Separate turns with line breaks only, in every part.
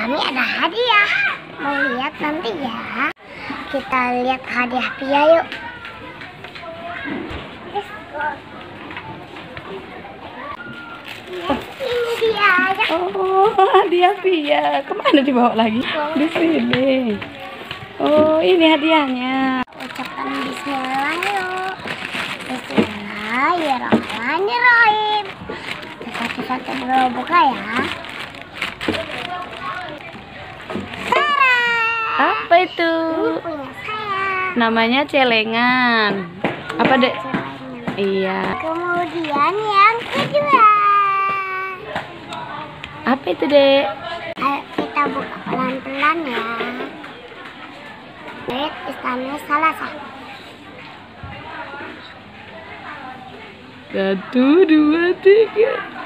Mami ada hadiah. Mau lihat nanti ya. Kita lihat hadiah Pia yuk. Ini dia.
Oh, hadiah Pia. Kemana dibawa lagi? Di sini. Oh, ini hadiahnya.
Ucapkan bismillah yuk. Bismillahirrahmanirrahim. Satu-satu dulu buka ya. Tara.
Apa itu?
Ini punya saya.
Namanya celengan. Apa, Dek?
Celengan.
Iya.
Kemudian yang kedua.
Apa itu, Dek?
Ayo kita buka pelan-pelan ya. Lihat istana Salasa.
1, 2, 3.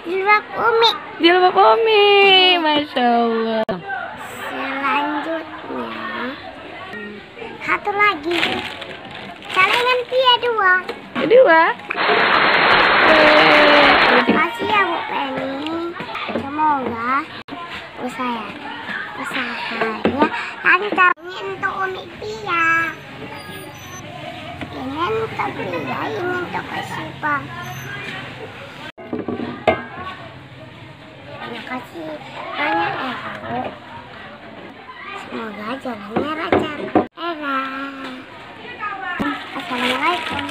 Jilbab Umi.
Jilbab Umi. Masya Allah.
Selanjutnya satu lagi. Celengan Pia 2.
Kedua.
Terima kasih ya Bu Penny. Semoga usahanya lancar. Ini untuk Umi Pia. Ini untuk Pia, ini untuk Kasipa. Terima kasih banyak ya Bu. Semoga jalannya lancar. Assalamualaikum.